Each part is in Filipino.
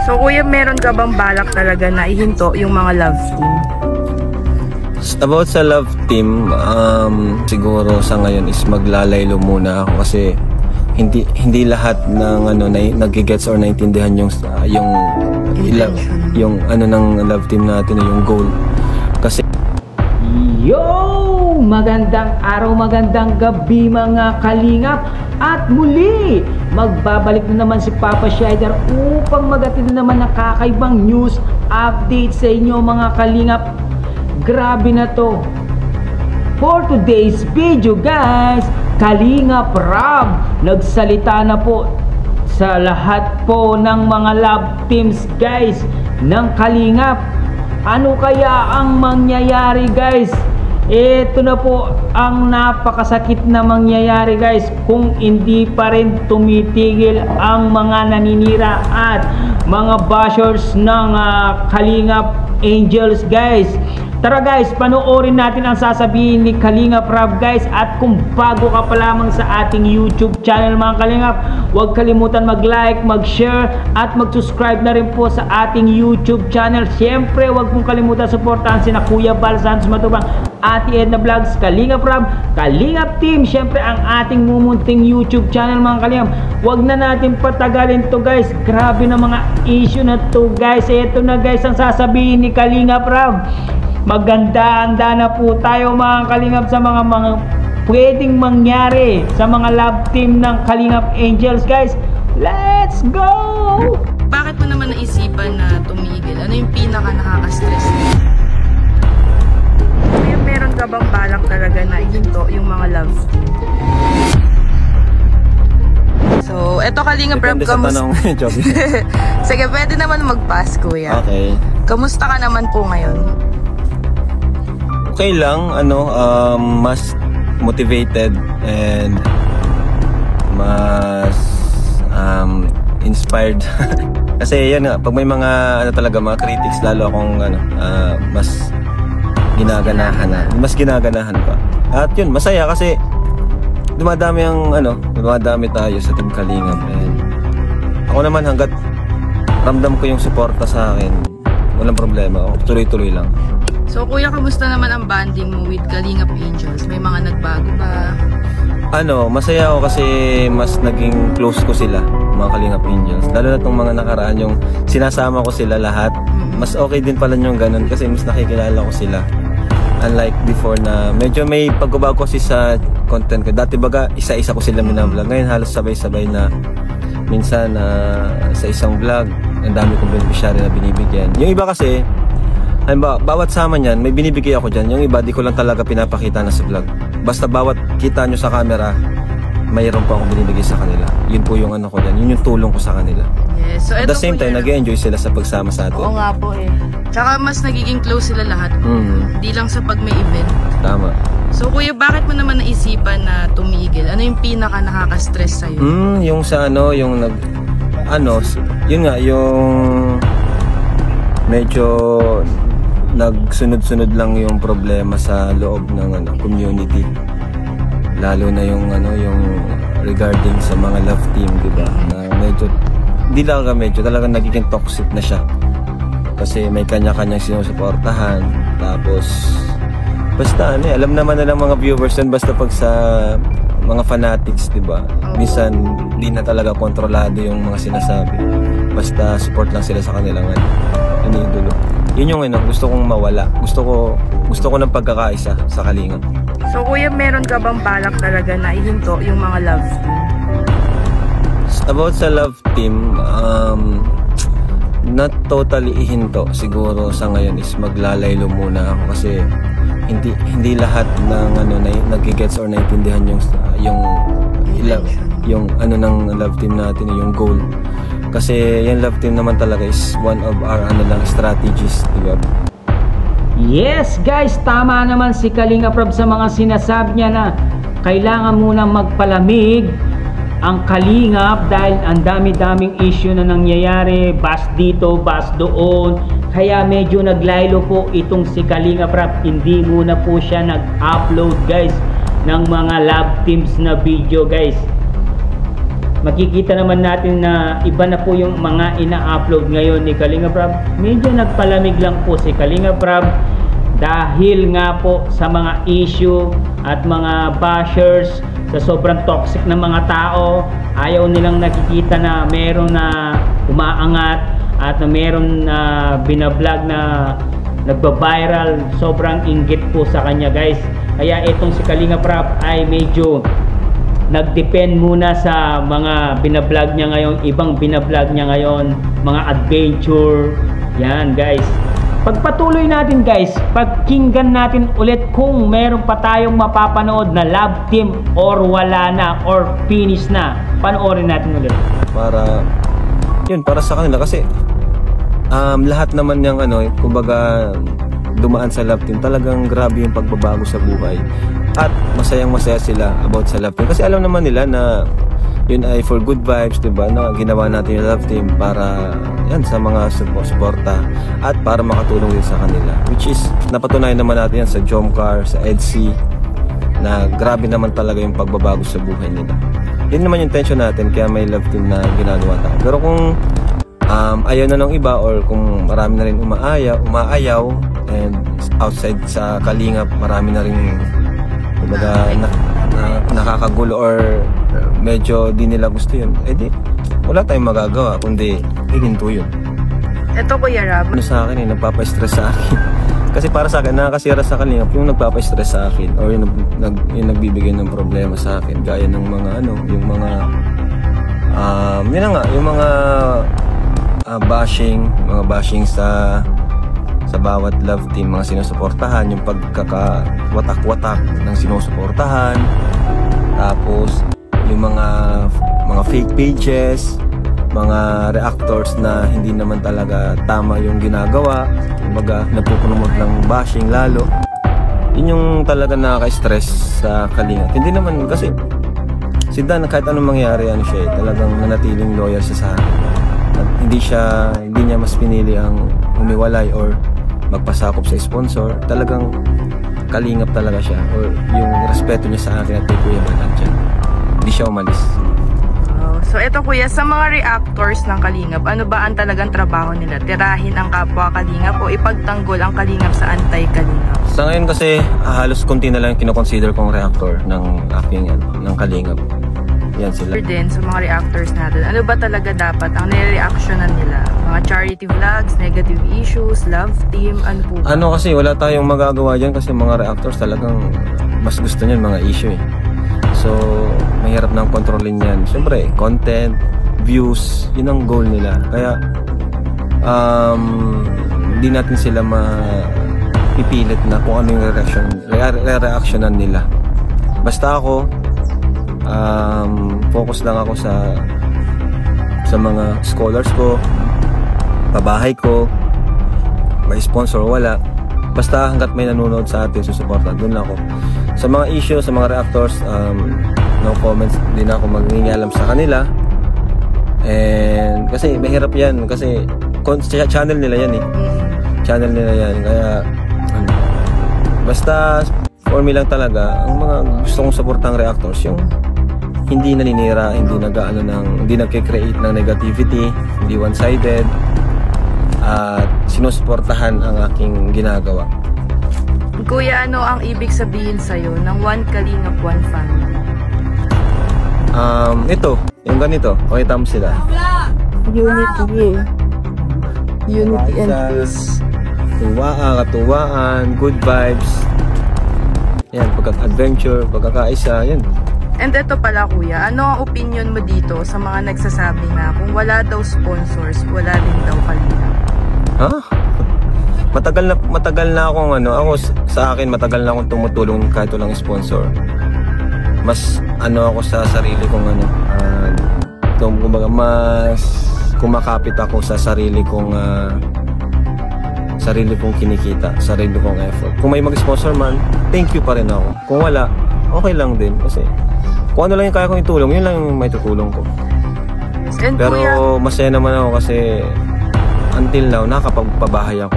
So kuya, meron ka bang balak talaga na ihinto yung mga love team? About sa love team, siguro sa ngayon is maglalaylo muna ako kasi hindi lahat ng nagigets or naintindihan yung ano ng love team natin, yung goal. Kasi yo! Magandang araw, magandang gabi mga kalingap. At muli, magbabalik na naman si Papa Shider upang magatid na naman ng kakaibang news update sa inyo mga kalingap. Grabe na to. For today's video guys, Kalingap Rob nagsalita na po sa lahat po ng mga love teams guys ng Kalingap. Ano kaya ang mangyayari guys? Ito na po ang napakasakit na mangyayari guys kung hindi pa rin tumitigil ang mga naninira at mga bashers ng Kalingap Angels guys. Tara guys, panoorin natin ang sasabihin ni Kalingap Rob guys. At kung bago ka pa lamang sa ating YouTube channel mga Kalingap, huwag kalimutan mag-like, mag-share at mag-subscribe na rin po sa ating YouTube channel. Siyempre, huwag mong kalimutan suportahan sina Kuya Bal Santos Matubang, Ate Edna Vlogs, Kalingap Rob, Kalingap Team. Siyempre, ang ating mumunting YouTube channel mga Kalingap. Huwag na natin patagalin to guys. Grabe na mga issue na to guys. Ito na guys ang sasabihin ni Kalingap Rob. Maganda-handa na po tayo mga Kalingap sa mga pwedeng mangyari sa mga love team ng Kalingap Angels guys. Let's go! Bakit mo naman naisipan na tumigil? Ano yung pinaka nakaka-stress? Kuya, meron ka bang balak talaga na ihinto yung mga love team? So, eto Kalingap Rob, kamusta? Sige, pwede naman mag-pass kuya. okay. Kamusta ka naman po ngayon? Okay lang, mas motivated and mas inspired. Kasi yan nga, pag may mga mga critics, lalo akong mas ginaganahan pa. At yun, masaya kasi dumadami tayo sa Team Kalingap. And ako naman, hanggat ramdam ko yung suporta sa akin, walang problema, tuloy-tuloy lang. So kuya, kamusta naman ang banding mo with Kalingap Angels? May mga nagbago ba? Masaya ako kasi mas naging close ko sila, mga Kalingap Angels. Lalo na itong mga nakaraan, yung sinasama ko sila lahat. Mas okay din pala yung ganun kasi mas nakikilala ko sila. Unlike before na medyo may pagbabago kasi sa content ko. Dati baga isa-isa ko sila minablog. Ngayon halos sabay-sabay na minsan sa isang vlog, ang dami kong beneficiary na binibigyan. Yung iba kasi, bawat sama niyan, may binibigay ako dyan. Yung iba, di ko lang talaga pinapakita na sa vlog. Basta bawat kita nyo sa camera, mayroon pa akong binibigay sa kanila. Yun po yung ko dyan. Yun yung tulong ko sa kanila. Yes. So, at the same time, nag-enjoy sila sa pagsama sa atin. Oo nga po eh. Tsaka mas nagiging close sila lahat. Hindi lang sa pag may event. Tama. So kuya, bakit mo naman naisipan na tumigil? Ano yung pinaka nakaka-stress sa'yo? Yung sa yun nga, yung medyo nagsunod-sunod lang yung problema sa loob ng community, lalo na yung regarding sa mga love team, diba, na medyo talagang nagiging toxic na siya kasi may kanya-kanyang sinusuportahan. Tapos basta alam naman na ng mga viewers yun, basta pag sa mga fanatics, diba, minsan di na talaga kontrolado yung mga sinasabi, basta support lang sila sa kanilang idolo. Yun yung gusto kong mawala. Gusto ko ng pagkakaisa sa Kalingap. So kuya, meron ka bang balak talaga na ihinto yung mga love team? About sa love team, not totally ihinto. Siguro sa ngayon is maglalaylo muna ako kasi hindi lahat ng nagigets or naintindihan yung ng love team natin, yung goal. Kasi yung love team naman talaga is one of our strategies, diba? Yes guys, tama naman si Kalingap Rob sa mga sinasabi niya na kailangan munang magpalamig ang Kalingap dahil ang dami-daming issue na nangyayari, bas dito, bas doon. Kaya medyo naglaylo po itong si Kalingap Rob. Hindi muna po siya nag-upload guys ng mga love teams na video guys. makikita naman natin na iba na po yung mga ina-upload ngayon ni Kalinga Prab. Medyo nagpalamig lang po si Kalinga Prab dahil nga po sa mga issue at mga bashers, sa sobrang toxic na mga tao. Ayaw nilang nakikita na meron na umaangat at na meron na binablog na nagba-viral. Sobrang inggit po sa kanya, guys. Kaya itong si Kalinga Prab ay medyo nag-depend muna sa mga binablog niya ngayon, ibang binablog niya ngayon, mga adventure. Yan, guys. Pagpatuloy natin, guys, pagkinggan natin ulit kung meron pa tayong mapapanood na love team or wala na or finish na. Panoorin natin ulit. Para yun, para sa kanila kasi lahat naman yung kumbaga dumaan sa love team, talagang grabe yung pagbabago sa buhay. At masayang masaya sila about sa love team. Kasi alam naman nila na yun ay for good vibes, diba? Na ginawa natin yung love team para yan sa mga suporta at para makatulong din sa kanila. Which is, napatunayan naman natin yan sa Jomcar, sa EDC, na grabe naman talaga yung pagbabago sa buhay nila. Yun naman yung intention natin, kaya may love team na ginagawa tayo. Pero kung ayaw na ng iba or kung marami na rin umaayaw and outside sa Kalingap, marami na rin kumbaga nakakagulo or medyo di nila gusto yun, di wala tayong magagawa kundi hihinto yun. Ito Kuya Rab, Sa akin nagpapa-stress sa akin kasi para sa akin nakakasira sa Kalingap yung nagpapa-stress sa akin or yung nagbibigay ng problema sa akin, gaya ng mga yung mga yun na nga, yung mga bashing sa bawat love team, mga sinusuportahan, yung pagkakawatak-watak ng sinusuportahan, tapos yung mga fake pages, mga reactors na hindi naman talaga tama yung ginagawa, kumbaga napupunod ng bashing lalo. Yun yung talaga nakaka-stress sa Kalingap. Hindi naman kasi si Dan, kahit anong mangyari, siya talagang nanatiling loyal siya sa akin. At hindi niya mas pinili ang umiwalay or magpasakop sa sponsor. Talagang Kalingap talaga siya, or yung respeto niya sa akin at kay Kuya Balan dyan. Hindi siya umalis. So ito Kuya, sa mga reactors ng Kalingap, ano ba ang talagang trabaho nila? Tirahin ang kapwa Kalingap o ipagtanggol ang Kalingap sa anti-Kalingap? Sa ngayon kasi halos konti na lang kinoconsider kong reactor ng aking ng Kalingap. Yan sila. Din sa mga reactors natin, ano ba talaga dapat ang nire-reactionan nila? Mga charity vlogs, negative issues, love team, ano po ba? Kasi wala tayong magagawa dyan kasi mga reactors talagang mas gusto niyan mga issue eh. So mahirap nang kontrolin yan. Siyempre content, views, yun ang goal nila. Kaya hindi natin sila mapipilit na kung ano yung reactionan nila. Basta ako focus lang ako sa mga scholars ko, pabahay ko, may sponsor wala, basta hanggat may nanonood sa atin, susuporta, doon lang ako. Sa mga issue, sa mga reactors, no comments, din ako mag-ingalam sa kanila. And kasi mahirap yan, kasi channel nila yan eh, channel nila yan, kaya basta for me lang talaga, ang mga gusto kong supportang reactors, yung hindi naninira, hindi nagke-create ng negativity, hindi one-sided, at sinusuportahan ang aking ginagawa. Kuya, ano ang ibig sabihin sa'yo ng One Kalingap, One Family? Ito, yung ganito, pakita mo sila. Unity and peace. Katuwaan, good vibes. Yan, pagka-adventure, pagkakaisa, yan. And ito pala Kuya, ano ang opinion mo dito sa mga nagsasabi na kung wala daw sponsors, wala din daw Kalingap? Ha? Matagal na akong ako sa akin matagal na akong tumutulong kahit walang sponsor. Mas ako sa sarili kong kumbaga mas kumakapit ako sa sarili kong kinikita, sarili kong effort. Kung may mag-sponsor man, thank you pa rin ako. Kung wala, okay lang din kasi kung ano lang yung kaya kong itulong, yun lang yung may tutulong ko. And pero Kuya, masaya naman ako kasi until now, nakapagpabahay ako.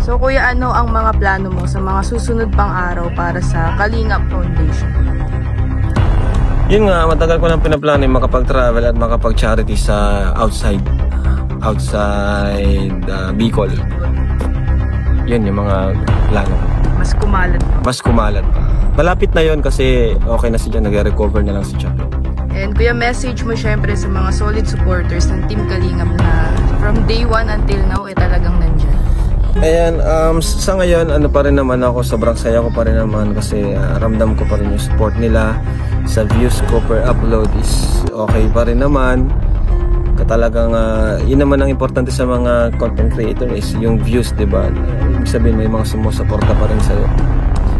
So Kuya, ano ang mga plano mo sa mga susunod pang araw para sa Kalingap Foundation? Yun nga, matagal ko nang pinaplano yung makapag-travel at makapag-charity sa outside Bicol. Yun yung mga plano ko. Mas kumalat pa. Mas kumalat pa. Malapit na yun kasi okay na siya, nag-recover na lang si Chappie. And kuya, message mo syempre sa mga solid supporters ng Team Kalingap na from day 1 until now talagang nandyan. Ayan, sa ngayon, ano pa rin naman ako, sobrang saya ko pa rin naman kasi ramdam ko pa rin yung support nila. Sa views ko per upload is okay pa rin naman. Talagang, yun naman ang importante sa mga content creator is yung views, diba? Ibig sabihin, may mga sumusuporta pa rin sa'yo.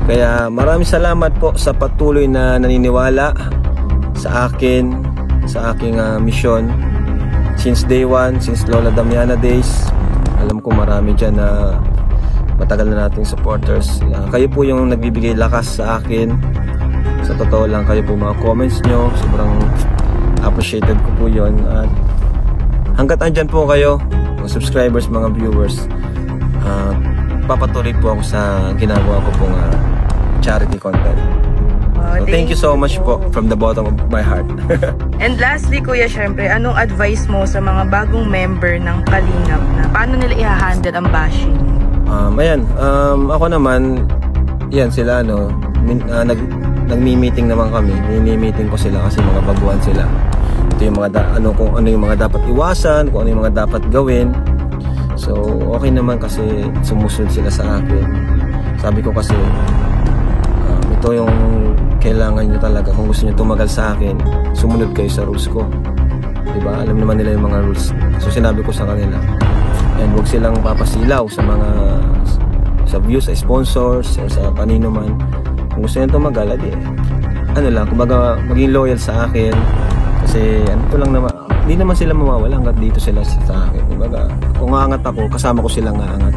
Kaya maraming salamat po sa patuloy na naniniwala sa akin, sa aking mission. Since day 1, since Lola Damiana days, alam ko marami dyan na matagal na nating supporters. Kayo po yung nagbibigay lakas sa akin. Sa totoo lang, kayo po mga comments nyo, sobrang appreciated ko po yun. At hanggat andyan po kayo, mga subscribers, mga viewers, papatuloy po ako sa ginagawa ko pong charity content. So, thank you so much po from the bottom of my heart. And lastly, kuya, syempre, anong advice mo sa mga bagong member ng Kalingap na paano nila i-handle ang bashing? Ayan, ako naman, yan sila, nagmi-meeting naman kami. Nini-meeting ko sila kasi mga baguhan sila. Ito yung mga kung ano yung mga dapat iwasan, kung ano yung mga dapat gawin. So, okay naman kasi sumusunod sila sa akin. Sabi ko kasi, ito yung kailangan nyo talaga. Kung gusto nyo tumagal sa akin, sumunod kayo sa rules ko. Diba? Alam naman nila yung mga rules. So, sinabi ko sa kanila. And huwag silang papasilaw sa mga sa views, sa sponsors, or sa kanino man. Kung gusto nyo tumagal, kumbaga maging loyal sa akin. Kasi ko lang naman, hindi naman sila mawawala hanggat dito sila sa akin. Kumbaga, kung aangat ako, kasama ko silang aangat.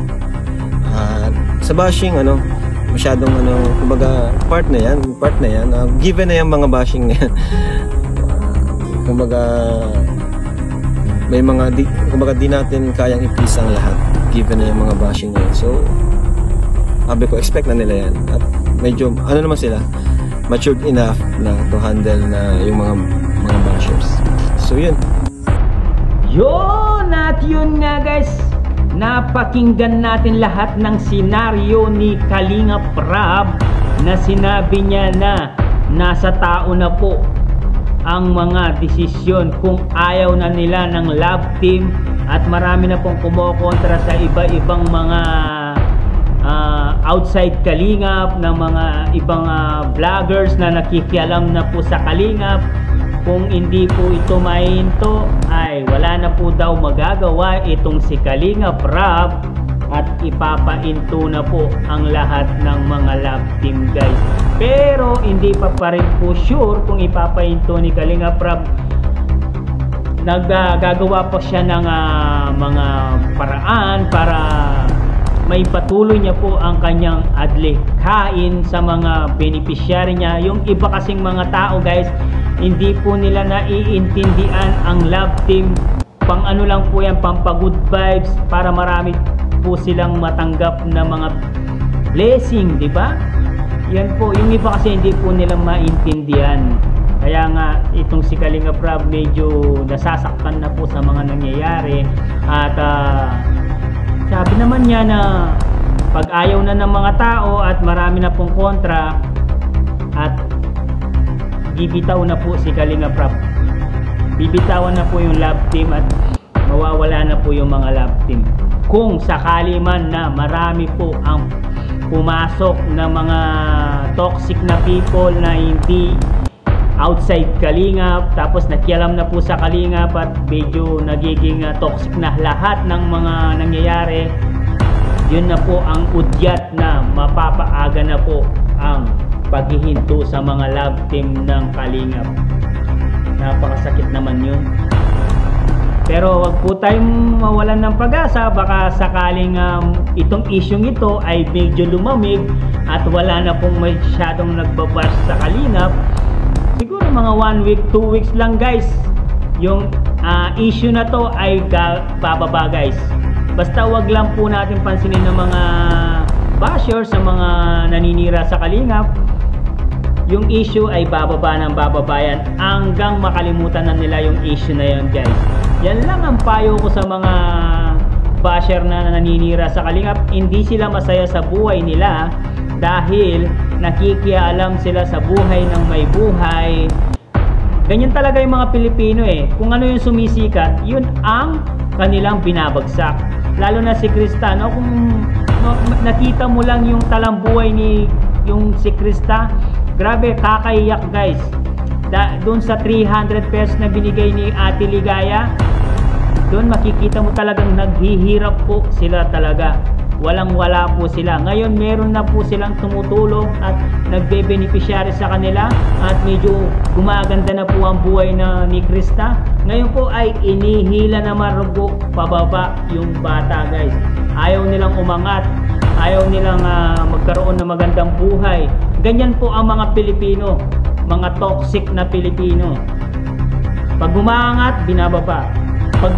Sa bashing, masyadong kumbaga part na yan, given na yung mga bashing na yan. Kumbaga may mga kumbaga di natin kayang i-please ang lahat, given na yung mga bashing na yan. So sabi ko, expect na nila yan at medyo naman sila, matured enough na to handle na yung mga bashers. So yun at yun nga guys, napakinggan natin lahat ng senaryo ni Kalingap Rab na sinabi niya na nasa tao na po ang mga desisyon kung ayaw na nila ng love team at marami na pong kumokontra sa iba-ibang mga outside Kalingap na mga ibang vloggers na nakikialam na po sa Kalingap. Kung hindi po ito mahinto ay wala na po daw magagawa itong si Kalingap Rab at ipapahinto na po ang lahat ng mga love team guys. Pero hindi pa rin po sure kung ipapahinto ni Kalingap Rab. Naggagawa pa siya ng mga paraan para may patuloy niya po ang kanyang adlikain sa mga beneficiary niya. Yung iba kasing mga tao guys, hindi po nila naiintindihan ang love team. Pang lang po yan, pang good vibes para marami po silang matanggap na mga blessing, di ba? Yan po, yung iba kasi hindi po nila maintindihan. Kaya nga itong si Kalingap Rab medyo nasasaktan na po sa mga nangyayari. At sabi naman niya na pag ayaw na ng mga tao at marami na pong kontra at bibitaw na po si Kalingap Rab, bibitawan na po yung love team at mawawala na po yung mga love team. Kung sakali man na marami po ang pumasok na mga toxic na people na hindi outside Kalingap tapos nakialam na po sa Kalingap at medyo nagiging toxic na lahat ng mga nangyayari, yun na po ang udyat na mapapaaga na po ang paghihinto sa mga love team ng Kalingap. Napakasakit naman yun. Pero wag po tayong mawalan ng pag-asa, baka sakaling itong isyong ito ay medyo lumamig at wala na pong masyadong nagbabash sa Kalingap. Siguro mga 1 week, 2 weeks lang guys, yung issue na to ay bababa guys. Basta wag lang po natin pansinin ng mga bashers, sa mga naninira sa Kalingap. yung issue ay bababa ng bababa yan hanggang makalimutan na nila yung issue na yun, guys. Yan lang ang payo ko sa mga basher na naninira sa Kalingap. Hindi sila masaya sa buhay nila dahil nakikialam sila sa buhay ng may buhay. Ganyan talaga yung mga Pilipino eh. Kung ano yung sumisikat, yun ang kanilang binabagsak. Lalo na si Krista, no? Kung nakita mo lang yung talambuhay ni yung si Krista, grabe, kakaiyak, guys. Doon sa 300 pesos na binigay ni Ate Ligaya, doon makikita mo talagang naghihirap po sila talaga. Walang-wala po sila. Ngayon meron na po silang tumutulong at nagbe-beneficiary sa kanila at medyo gumaganda na po ang buhay ni Krista. Ngayon po ay inihila na marugo pababa yung bata, guys. Ayaw nilang umangat, ayaw nilang magkaroon ng magandang buhay. Ganyan po ang mga Pilipino, mga toxic na Pilipino. Pag umangat, binababa. Pag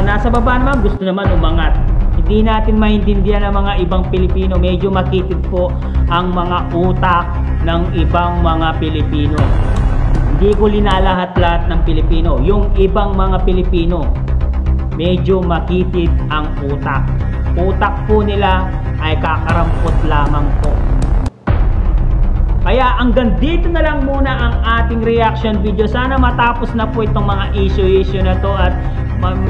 nasa baba naman, gusto naman umangat. Hindi natin maintindihan ang mga ibang Pilipino. Medyo makitid po ang mga utak ng ibang mga Pilipino. Hindi ko linalahat-lahat ng Pilipino. Yung ibang mga Pilipino, medyo makitid ang utak. Utak po nila ay kakarampot lamang po. Kaya hanggang dito na lang muna ang ating reaction video. Sana matapos na po itong mga issue na to at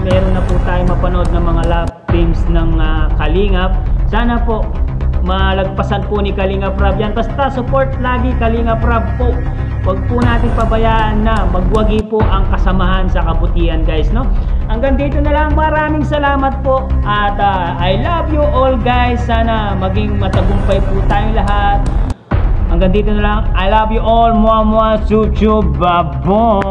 meron na po tayo mapanood ng mga love teams ng Kalingap. Sana po malagpasan po ni Kalingap Rab yan. Basta support lagi Kalingap Rab po. Huwag po natin pabayaan na magwagi po ang kasamahan sa kabutihan, guys, no? Hanggang dito na lang. Maraming salamat po at I love you all, guys. Sana maging matagumpay po tayong lahat. Hanggang dito na lang. I love you all. Mua mua chuchu babo.